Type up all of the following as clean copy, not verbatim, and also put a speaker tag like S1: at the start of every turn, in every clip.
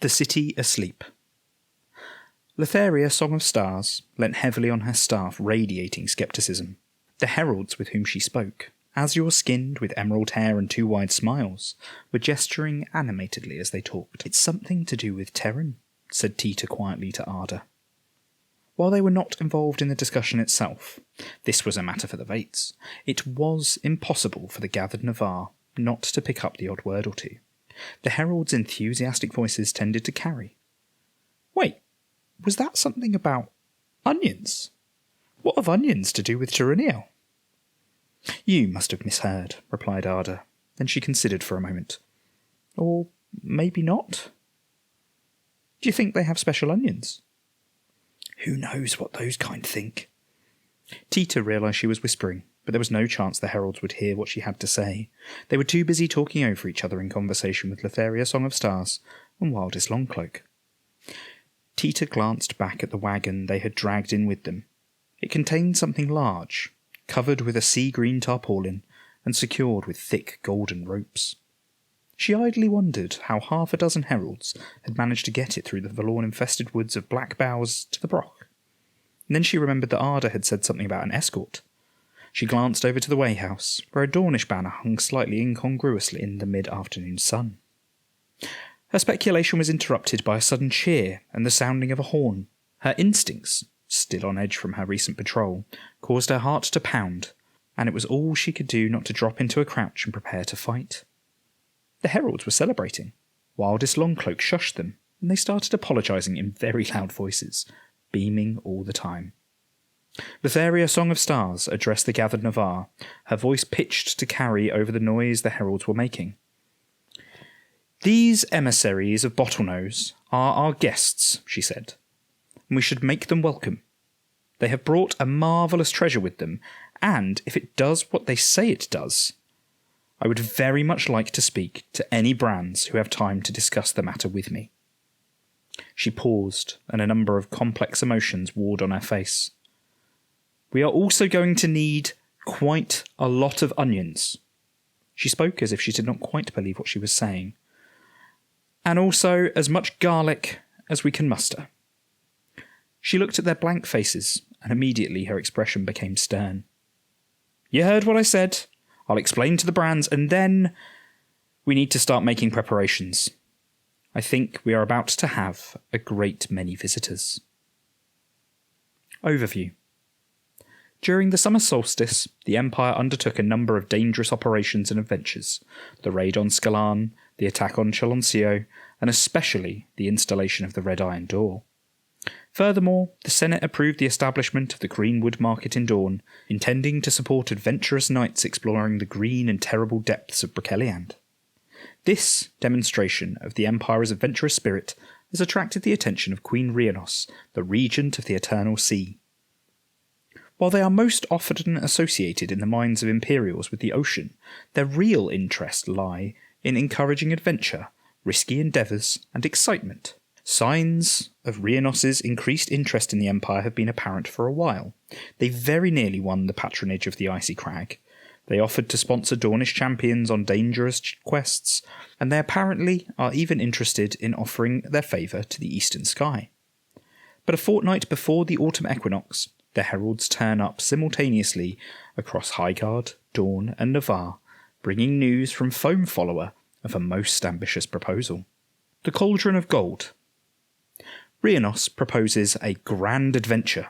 S1: The City Asleep. Letharia, Song of Stars, leant heavily on her staff, radiating scepticism. The heralds with whom she spoke, azure-skinned with emerald hair and two wide smiles, were gesturing animatedly as they talked. "It's something to do with Terran," said Tita quietly to Arda. While they were not involved in the discussion itself, this was a matter for the Vates. It was impossible for the gathered Navarre not to pick up the odd word or two. The heralds' enthusiastic voices tended to carry. Wait, was that something about onions? What have onions to do with Tyranniel? You must have misheard, replied Arda. Then she considered for a moment. Or maybe not? Do you think they have special onions? Who knows what those kind think? Tita realised she was whispering, but there was no chance the heralds would hear what she had to say. They were too busy talking over each other in conversation with Letharia, Song of Stars, and Wildest Longcloak. Tita glanced back at the wagon they had dragged in with them. It contained something large, covered with a sea-green tarpaulin and secured with thick golden ropes. She idly wondered how half a dozen heralds had managed to get it through the forlorn-infested woods of black boughs to the Broch. And then she remembered that Arda had said something about an escort. She glanced over to the weighhouse, where a Dornish banner hung slightly incongruously in the mid-afternoon sun. Her speculation was interrupted by a sudden cheer and the sounding of a horn. Her instincts, still on edge from her recent patrol, caused her heart to pound, and it was all she could do not to drop into a crouch and prepare to fight. The heralds were celebrating. Wildest Longcloak shushed them, and they started apologising in very loud voices, beaming all the time. Letharia, Song of Stars, addressed the gathered Navarre, her voice pitched to carry over the noise the heralds were making. These emissaries of Bottlenose are our guests, she said, and we should make them welcome. They have brought a marvellous treasure with them, and if it does what they say it does, I would very much like to speak to any brands who have time to discuss the matter with me. She paused, and a number of complex emotions warred on her face. We are also going to need quite a lot of onions. She spoke as if she did not quite believe what she was saying. And also as much garlic as we can muster. She looked at their blank faces, and immediately her expression became stern. You heard what I said. I'll explain to the brands, and then we need to start making preparations. I think we are about to have a great many visitors. Overview. During the summer solstice, the Empire undertook a number of dangerous operations and adventures, the raid on Scalan, the attack on Chaloncio, and especially the installation of the Red Iron Door. Furthermore, the Senate approved the establishment of the Greenwood Market in Dawn, intending to support adventurous knights exploring the green and terrible depths of Broceliande. This demonstration of the Empire's adventurous spirit has attracted the attention of Queen Rhiannos, the Regent of the Eternal Sea. While they are most often associated in the minds of Imperials with the ocean, their real interests lie in encouraging adventure, risky endeavours, and excitement. Signs of Rhiannos's increased interest in the Empire have been apparent for a while. They very nearly won the patronage of the Icy Crag. They offered to sponsor Dornish champions on dangerous quests, and they apparently are even interested in offering their favour to the Eastern Sky. But a fortnight before the autumn equinox, the heralds turn up simultaneously across Highguard, Dawn, and Navarre, bringing news from Foam Follower of a most ambitious proposal. The Cauldron of Gold. Rhiannos proposes a grand adventure,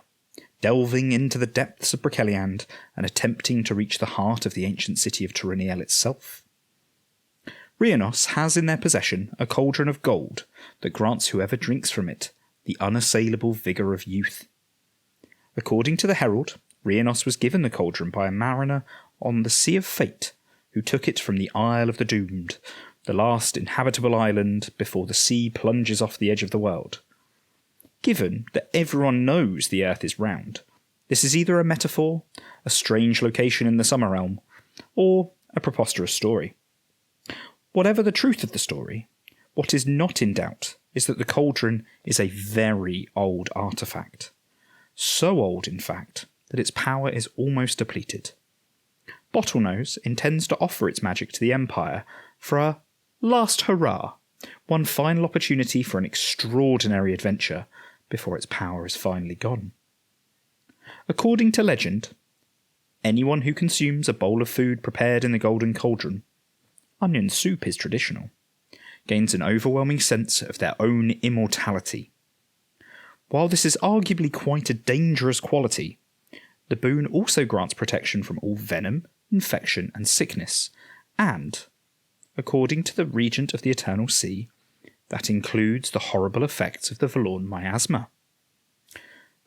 S1: delving into the depths of Broceliande and attempting to reach the heart of the ancient city of Tyranniel itself. Rhiannos has in their possession a cauldron of gold that grants whoever drinks from it the unassailable vigour of youth. According to the herald, Rhiannos was given the cauldron by a mariner on the Sea of Fate who took it from the Isle of the Doomed, the last inhabitable island before the sea plunges off the edge of the world. Given that everyone knows the Earth is round, this is either a metaphor, a strange location in the Summer Realm, or a preposterous story. Whatever the truth of the story, what is not in doubt is that the cauldron is a very old artefact. So old, in fact, that its power is almost depleted. Bottlenose intends to offer its magic to the Empire for a last hurrah, one final opportunity for an extraordinary adventure before its power is finally gone. According to legend, anyone who consumes a bowl of food prepared in the Golden Cauldron, onion soup is traditional, gains an overwhelming sense of their own immortality. While this is arguably quite a dangerous quality, the boon also grants protection from all venom, infection, and sickness, and, according to the Regent of the Eternal Sea, that includes the horrible effects of the Valorn miasma.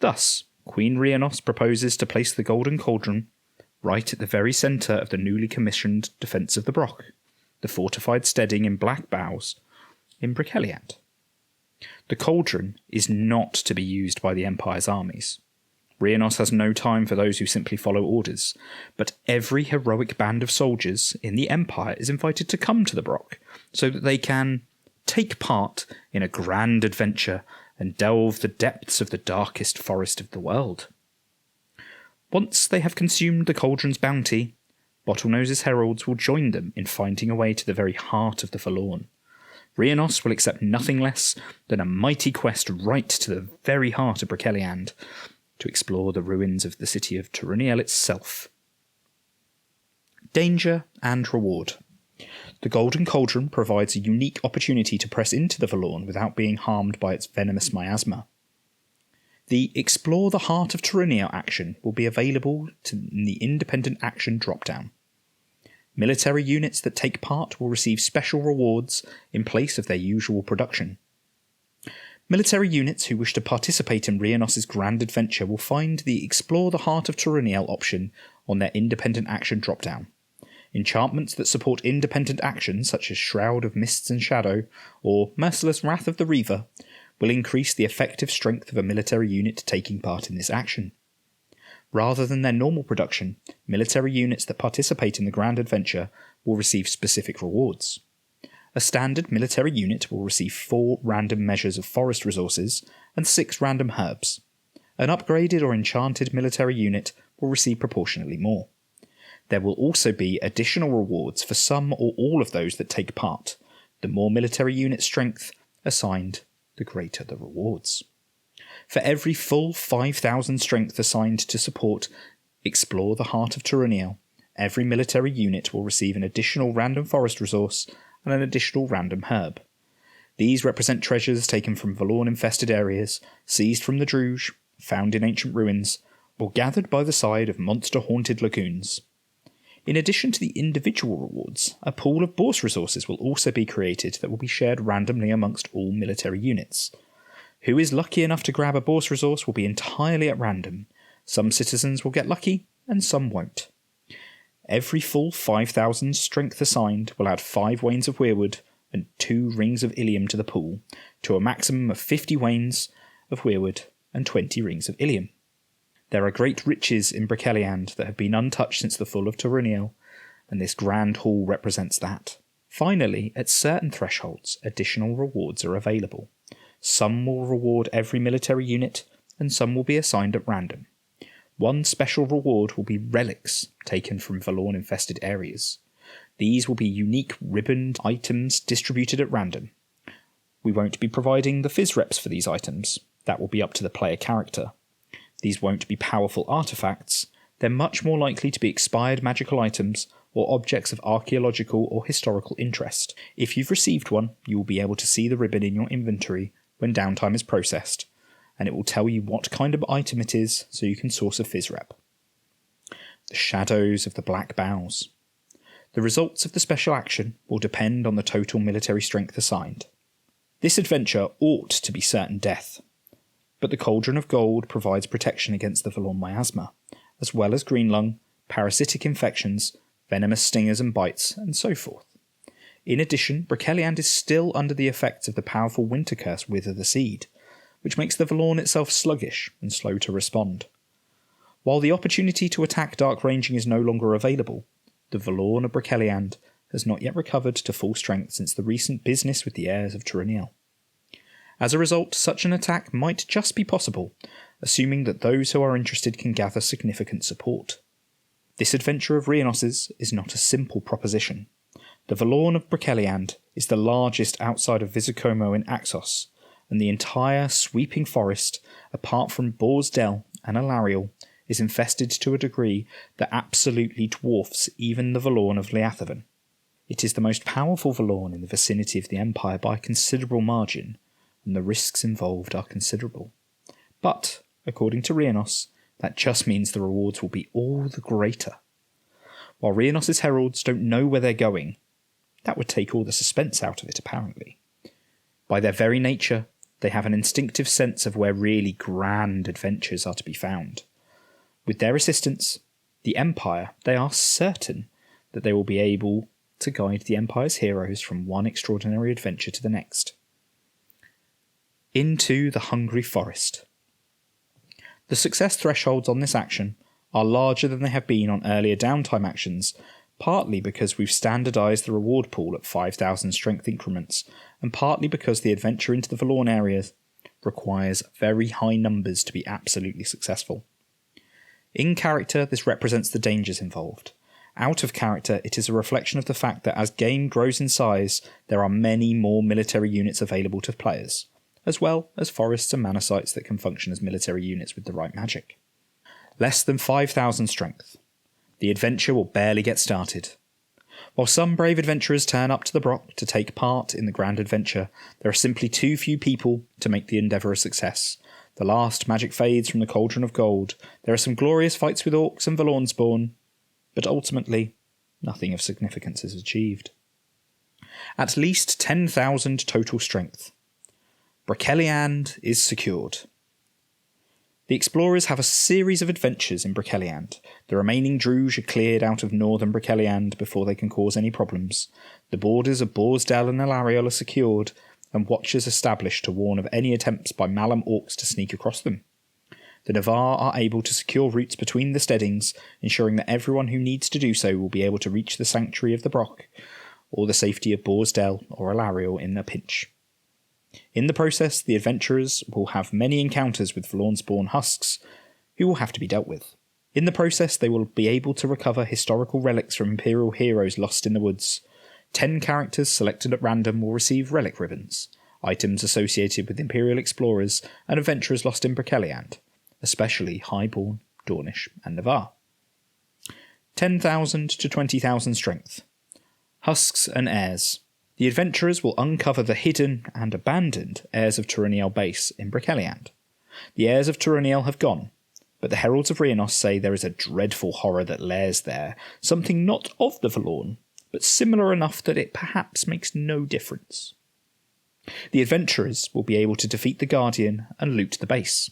S1: Thus, Queen Rhiannos proposes to place the Golden Cauldron right at the very centre of the newly commissioned Defence of the Broch, the fortified steading in Black Boughs in Broceliande. The cauldron is not to be used by the Empire's armies. Rhiannos has no time for those who simply follow orders, but every heroic band of soldiers in the Empire is invited to come to the Broch so that they can take part in a grand adventure and delve the depths of the darkest forest of the world. Once they have consumed the cauldron's bounty, Bottlenoses' heralds will join them in finding a way to the very heart of the Valorn. Rhiannos will accept nothing less than a mighty quest right to the very heart of Broceliande, to explore the ruins of the city of Turuniel itself. Danger and reward. The Golden Cauldron provides a unique opportunity to press into the Valorn without being harmed by its venomous miasma. The Explore the Heart of Turuniel action will be available in the Independent Action drop-down. Military units that take part will receive special rewards in place of their usual production. Military units who wish to participate in Rhiannos' grand adventure will find the Explore the Heart of Turuniel option on their Independent Action drop-down. Enchantments that support independent action, such as Shroud of Mists and Shadow or Merciless Wrath of the Reaver, will increase the effective strength of a military unit taking part in this action. Rather than their normal production, military units that participate in the grand adventure will receive specific rewards. A standard military unit will receive 4 random measures of forest resources and 6 random herbs. An upgraded or enchanted military unit will receive proportionally more. There will also be additional rewards for some or all of those that take part. The more military unit strength assigned, the greater the rewards. For every full 5,000 strength assigned to support Explore the Heart of Turuniel, every military unit will receive an additional random forest resource and an additional random herb. These represent treasures taken from Valorn-infested areas, seized from the Druge, found in ancient ruins, or gathered by the side of monster-haunted lagoons. In addition to the individual rewards, a pool of bourse resources will also be created that will be shared randomly amongst all military units. Who is lucky enough to grab a bourse resource will be entirely at random. Some citizens will get lucky, and some won't. Every full 5,000 strength assigned will add 5 wains of weirwood and 2 rings of ilium to the pool, to a maximum of 50 wains of weirwood and 20 rings of ilium. There are great riches in Broceliande that have been untouched since the fall of Turuniel, and this grand hall represents that. Finally, at certain thresholds, additional rewards are available. Some will reward every military unit, and some will be assigned at random. One special reward will be relics taken from Valorn-infested areas. These will be unique ribboned items distributed at random. We won't be providing the fizz reps for these items. That will be up to the player character. These won't be powerful artifacts. They're much more likely to be expired magical items or objects of archaeological or historical interest. If you've received one, you will be able to see the ribbon in your inventory when downtime is processed, and it will tell you what kind of item it is so you can source a fizz rep. The Shadows of the Black Boughs. The results of the special action will depend on the total military strength assigned. This adventure ought to be certain death, but the Cauldron of Gold provides protection against the Valorn miasma, as well as green lung, parasitic infections, venomous stingers and bites, and so forth. In addition, Broceliande is still under the effects of the powerful winter curse Wither the Seed, which makes the Valorn itself sluggish and slow to respond. While the opportunity to attack dark ranging is no longer available, the Valorn of Broceliande has not yet recovered to full strength since the recent business with the heirs of Turuniel. As a result, such an attack might just be possible, assuming that those who are interested can gather significant support. This adventure of Rhiannos's is not a simple proposition. The Valorn of Broceliande is the largest outside of Vizcomo in Axos, and the entire sweeping forest, apart from Borsdell and Alariel, is infested to a degree that absolutely dwarfs even the Valorn of Liathaven. It is the most powerful Valorn in the vicinity of the Empire by a considerable margin, and the risks involved are considerable. But, according to Rhiannos, that just means the rewards will be all the greater. While Rhiannos' heralds don't know where they're going, that would take all the suspense out of it, apparently. By their very nature, they have an instinctive sense of where really grand adventures are to be found. With their assistance, the Empire, they are certain that they will be able to guide the Empire's heroes from one extraordinary adventure to the next. Into the Hungry Forest. The success thresholds on this action are larger than they have been on earlier downtime actions, partly because we've standardised the reward pool at 5,000 strength increments, and partly because the adventure into the Valorn areas requires very high numbers to be absolutely successful. In character, this represents the dangers involved. Out of character, it is a reflection of the fact that as game grows in size, there are many more military units available to players, as well as forests and mana sites that can function as military units with the right magic. Less than 5,000 strength. The adventure will barely get started. While some brave adventurers turn up to the Brock to take part in the grand adventure, there are simply too few people to make the endeavour a success. The last magic fades from the Cauldron of Gold. There are some glorious fights with orcs and Valornspawn, but ultimately, nothing of significance is achieved. At least 10,000 total strength. Broceliande is secured. The explorers have a series of adventures in Broceliande. The remaining Druge are cleared out of northern Broceliande before they can cause any problems. The borders of Borsdell and Alariel are secured, and watchers established to warn of any attempts by Malum orcs to sneak across them. The Navarre are able to secure routes between the steadings, ensuring that everyone who needs to do so will be able to reach the sanctuary of the Brock, or the safety of Borsdell or Alariel in a pinch. In the process, the adventurers will have many encounters with Valornspawn husks, who will have to be dealt with. In the process, they will be able to recover historical relics from Imperial heroes lost in the woods. 10 characters selected at random will receive relic ribbons, items associated with Imperial explorers and adventurers lost in Broceliande, especially Highborn, Dornish, and Navarre. 10,000 to 20,000 strength. Husks and heirs. The adventurers will uncover the hidden and abandoned heirs of Turaniel base in Broceliande. The heirs of Turaniel have gone, but the heralds of Rhiannos say there is a dreadful horror that lairs there, something not of the Valorn, but similar enough that it perhaps makes no difference. The adventurers will be able to defeat the Guardian and loot the base.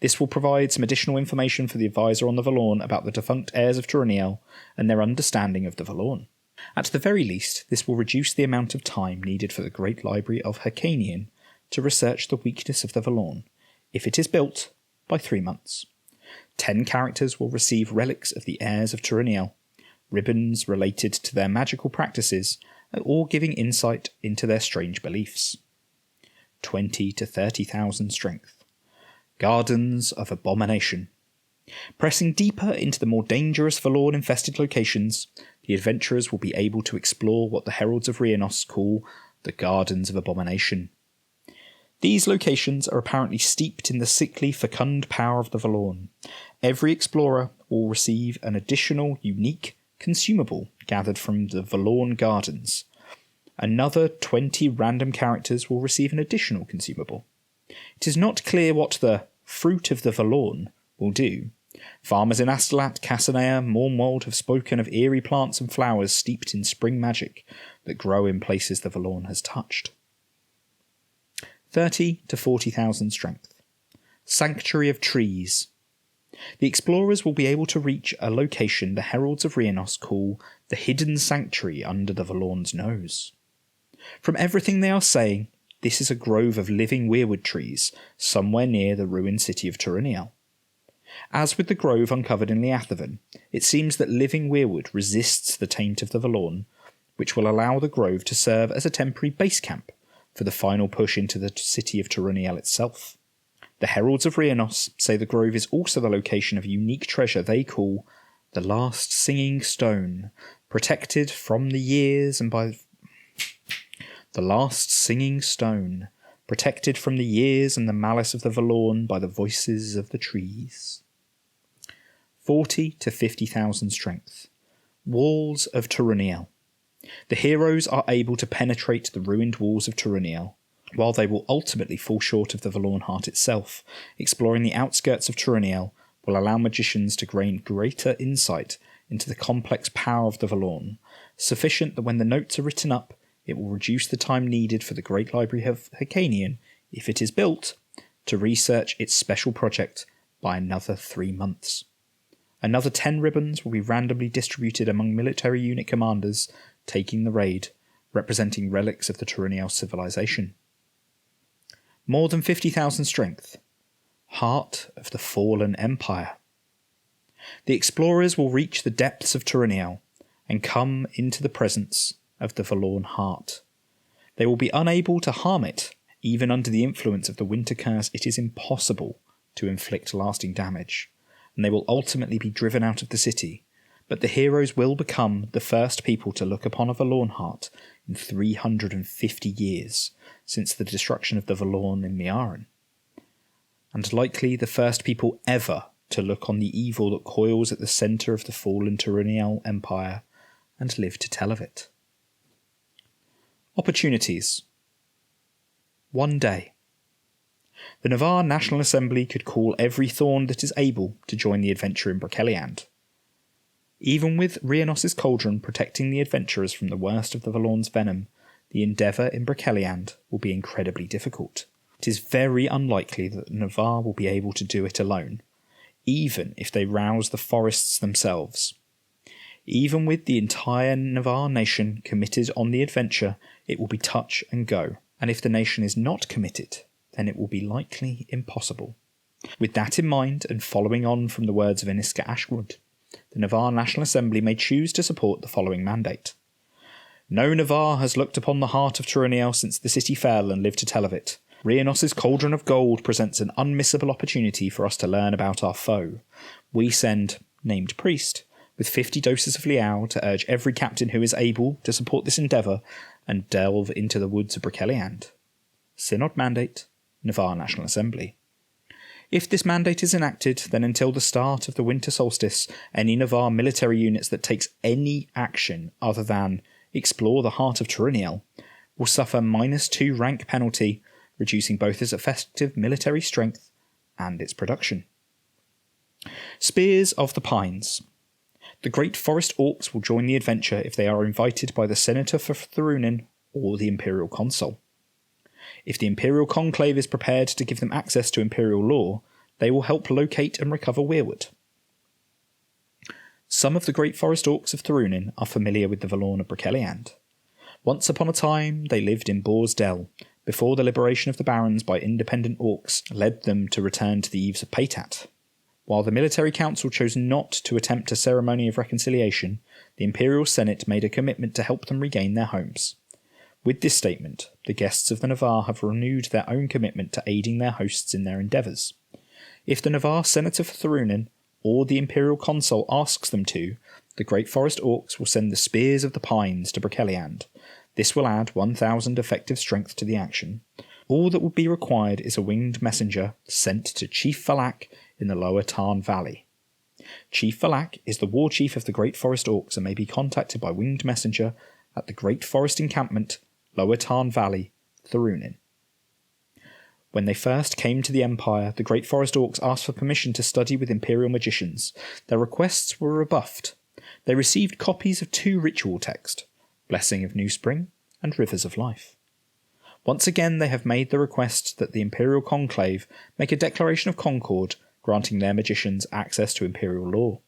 S1: This will provide some additional information for the advisor on the Valorn about the defunct heirs of Turaniel and their understanding of the Valorn. At the very least, this will reduce the amount of time needed for the Great Library of Hyrcanian to research the weakness of the Valorn, if it is built, by 3 months. 10 characters will receive relics of the heirs of Turaniel, ribbons related to their magical practices, or giving insight into their strange beliefs. 20 to 30,000 strength. Gardens of Abomination. Pressing deeper into the more dangerous Valorn-infested locations, the adventurers will be able to explore what the Heralds of Rhiannos call the Gardens of Abomination. These locations are apparently steeped in the sickly, fecund power of the Valorn. Every explorer will receive an additional, unique consumable gathered from the Valorn Gardens. Another 20 random characters will receive an additional consumable. It is not clear what the Fruit of the Valorn will do. Farmers in Astolat, Cassanea, Mornwald have spoken of eerie plants and flowers steeped in spring magic that grow in places the Valorn has touched. 30 to 40,000 strength. Sanctuary of Trees. The explorers will be able to reach a location the Heralds of Rhiannos call the Hidden Sanctuary under the Valorn's nose. From everything they are saying, this is a grove of living weirwood trees somewhere near the ruined city of Turaniel. As with the grove uncovered in Liathaven, it seems that living weirwood resists the taint of the Valorn, which will allow the grove to serve as a temporary base camp for the final push into the city of Turaniel itself. The Heralds of Rhiannos say the grove is also the location of a unique treasure they call The last singing stone, protected from the years and by... The last singing stone, protected from the years and the malice of the Valorn by the voices of the trees. 40 to 50,000 strength. Walls of Turuniel. The heroes are able to penetrate the ruined walls of Turuniel, while they will ultimately fall short of the Valorn Heart itself. Exploring the outskirts of Turuniel will allow magicians to gain greater insight into the complex power of the Valorn, sufficient that when the notes are written up, it will reduce the time needed for the Great Library of Hyrcanian, if it is built, to research its special project by another 3 months. Another 10 ribbons will be randomly distributed among military unit commanders taking the raid, representing relics of the Turuniel civilization. More than 50,000 strength. Heart of the Fallen Empire. The explorers will reach the depths of Turuniel and come into the presence of the Valorn Heart. They will be unable to harm it. Even under the influence of the Winter Curse, it is impossible to inflict lasting damage, and they will ultimately be driven out of the city. But the heroes will become the first people to look upon a Valorn Heart in 350 years since the destruction of the Valorn in Miaren, and likely the first people ever to look on the evil that coils at the centre of the fallen Turuniel Empire and live to tell of it. Opportunities. One day. The Navarre National Assembly could call every Thorn that is able to join the adventure in Brokeliand. Even with Rhiannos's cauldron protecting the adventurers from the worst of the Valorn's venom, the endeavour in Brokeliand will be incredibly difficult. It is very unlikely that the Navarre will be able to do it alone, even if they rouse the forests themselves. Even with the entire Navarre nation committed on the adventure, it will be touch and go, and if the nation is not committed, then it will be likely impossible. With that in mind, and following on from the words of Iniska Ashwood, the Navarre National Assembly may choose to support the following mandate. No Navarre has looked upon the heart of Turuniel since the city fell and lived to tell of it. Rhiannos's cauldron of gold presents an unmissable opportunity for us to learn about our foe. We send named priest with 50 doses of Liao to urge every captain who is able to support this endeavour and delve into the woods of Brokeliand. Synod Mandate, Navarre National Assembly. If this mandate is enacted, then until the start of the winter solstice, any Navarre military units that takes any action other than explore the heart of Turuniel will suffer -2 rank penalty, reducing both its effective military strength and its production. Spears of the Pines. The Great Forest Orcs will join the adventure if they are invited by the Senator for Thurunin or the Imperial Consul. If the Imperial Conclave is prepared to give them access to Imperial law, they will help locate and recover Weirwood. Some of the Great Forest Orcs of Thurunin are familiar with the Valorn of Brokeliand. Once upon a time, they lived in Boar's Dell, before the liberation of the Barons by independent Orcs led them to return to the Eves of Paytat. While the military council chose not to attempt a ceremony of reconciliation, the Imperial Senate made a commitment to help them regain their homes. With this statement, the guests of the Navarre have renewed their own commitment to aiding their hosts in their endeavours. If the Navarre Senator for Thurunin or the Imperial Consul asks them to, the Great Forest Orcs will send the Spears of the Pines to Brokeliand. This will add 1,000 effective strength to the action. All that would be required is a winged messenger sent to Chief Falak in the Lower Tarn Valley. Chief Falak is the war chief of the Great Forest Orcs and may be contacted by winged messenger at the Great Forest Encampment, Lower Tarn Valley, Thurunin. When they first came to the Empire, the Great Forest Orcs asked for permission to study with Imperial magicians. Their requests were rebuffed. They received copies of 2 ritual texts, Blessing of New Spring and Rivers of Life. Once again they have made the request that the Imperial Conclave make a declaration of concord granting their magicians access to Imperial law.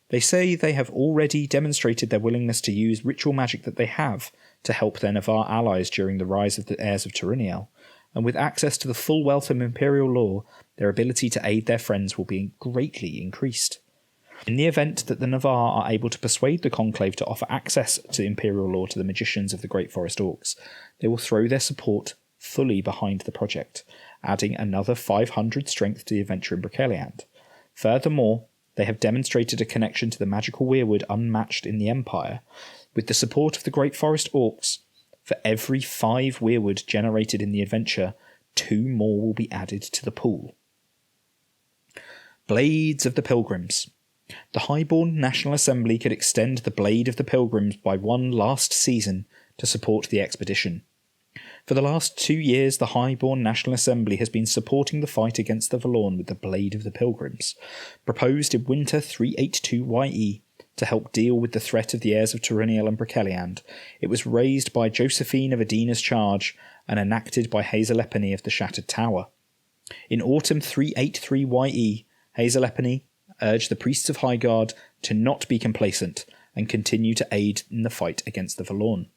S1: They say they have already demonstrated their willingness to use ritual magic that they have to help their Navarre allies during the rise of the heirs of Turuniel, and with access to the full wealth of Imperial law, their ability to aid their friends will be greatly increased. In the event that the Navarre are able to persuade the Conclave to offer access to Imperial law to the magicians of the Great Forest Orcs, they will throw their support fully behind the project, adding another 500 strength to the adventure in Brokeliand. Furthermore, They have demonstrated a connection to the magical weirwood unmatched in the Empire. With the support of the Great Forest Orcs, for every 5 weirwood generated in the adventure, 2 more will be added to the pool. Blades of the Pilgrims. The Highborn National Assembly could extend the Blade of the Pilgrims by 1 last season to support the expedition. For the last 2 years, the Highborn National Assembly has been supporting the fight against the Valorn with the Blade of the Pilgrims, proposed in Winter 382YE to help deal with the threat of the heirs of Tyrrheniel and Broceliande. It was raised by Josephine of Adina's charge and enacted by Hazelepony of the Shattered Tower. In Autumn 383YE, Hazelepony urged the priests of Highguard to not be complacent and continue to aid in the fight against the Valorn.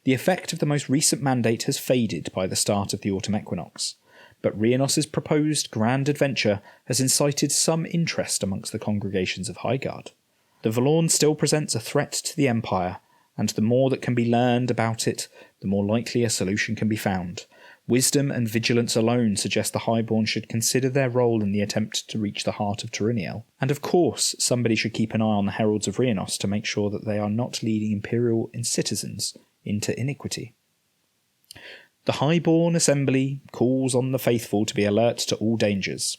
S1: The effect of the most recent mandate has faded by the start of the autumn equinox, but Rhiannos's proposed grand adventure has incited some interest amongst the congregations of Highguard. The Valorn still presents a threat to the Empire, and the more that can be learned about it, the more likely a solution can be found. Wisdom and vigilance alone suggest the Highborn should consider their role in the attempt to reach the heart of Tyrrheniel. And of course, somebody should keep an eye on the Heralds of Rhiannos to make sure that they are not leading Imperial citizens into iniquity. The Highborn Assembly calls on the faithful to be alert to all dangers.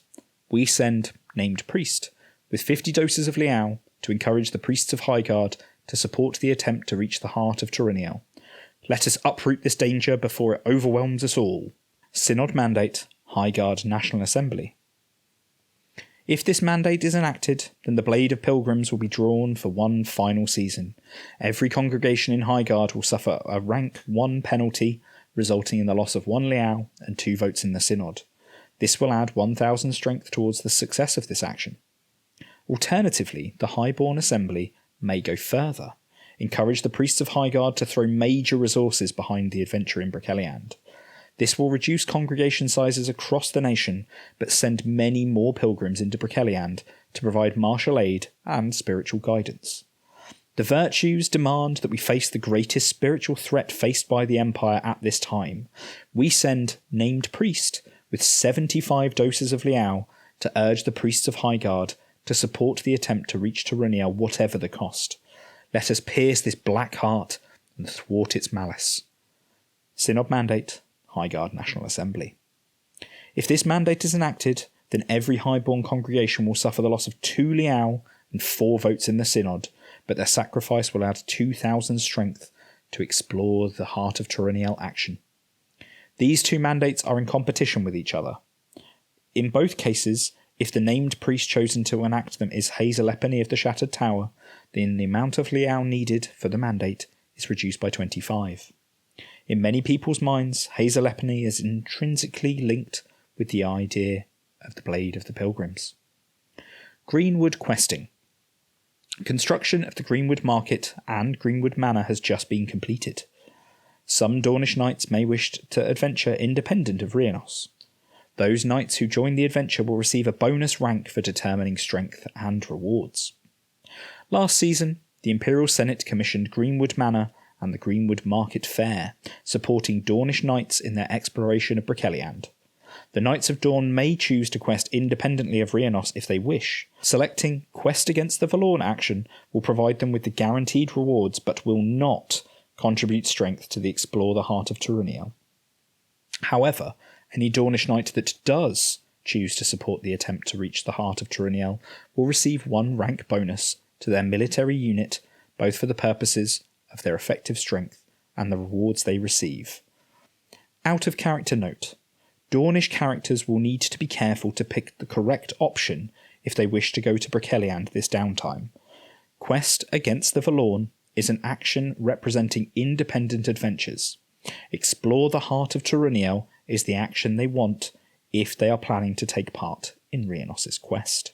S1: We send named priest with 50 doses of Liao to encourage the priests of Highguard to support the attempt to reach the heart of Tyrrheniel. Let us uproot this danger before it overwhelms us all. Synod Mandate, Highguard National Assembly. If this mandate is enacted, then the Blade of Pilgrims will be drawn for 1 final season. Every congregation in Highguard will suffer a rank 1 penalty, resulting in the loss of 1 Liao and 2 votes in the Synod. This will add 1,000 strength towards the success of this action. Alternatively, the Highborn Assembly may go further. Encourage the priests of Highguard to throw major resources behind the adventure in Broceliande. This will reduce congregation sizes across the nation, but send many more pilgrims into Broceliande to provide martial aid and spiritual guidance. The virtues demand that we face the greatest spiritual threat faced by the Empire at this time. We send named priest with 75 doses of Liao to urge the priests of Highguard to support the attempt to reach Tyrrheniel whatever the cost. Let us pierce this black heart and thwart its malice. Synod Mandate, Highguard National Assembly. If this mandate is enacted, then every Highborn congregation will suffer the loss of 2 Liao and 4 votes in the Synod, but their sacrifice will add 2,000 strength to explore the heart of Tyrrheniel action. These 2 mandates are in competition with each other. In both cases, if the named priest chosen to enact them is Hazelepony of the Shattered Tower, then the amount of Liao needed for the mandate is reduced by 25. In many people's minds, Hazelepony is intrinsically linked with the idea of the Blade of the Pilgrims. Greenwood questing. Construction of the Greenwood Market and Greenwood Manor has just been completed. Some Dornish knights may wish to adventure independent of Rhiannos. Those knights who join the adventure will receive a bonus rank for determining strength and rewards. Last season, the Imperial Senate commissioned Greenwood Manor and the Greenwood Market Fair, supporting Dornish knights in their exploration of Broceliande. The Knights of Dawn may choose to quest independently of Rhiannos if they wish. Selecting Quest Against the Valorn action will provide them with the guaranteed rewards, but will not contribute strength to the Explore the Heart of Tyrrheniel. However, any Dornish knight that does choose to support the attempt to reach the heart of Tyrrheniel will receive 1 rank bonus to their military unit, both for the purposes of their effective strength and the rewards they receive. Out of character note: Dornish characters will need to be careful to pick the correct option if they wish to go to Broceliande this downtime. Quest Against the Valorn is an action representing independent adventures. Explore the Heart of Tyrrheniel is the action they want if they are planning to take part in Rhiannos's quest.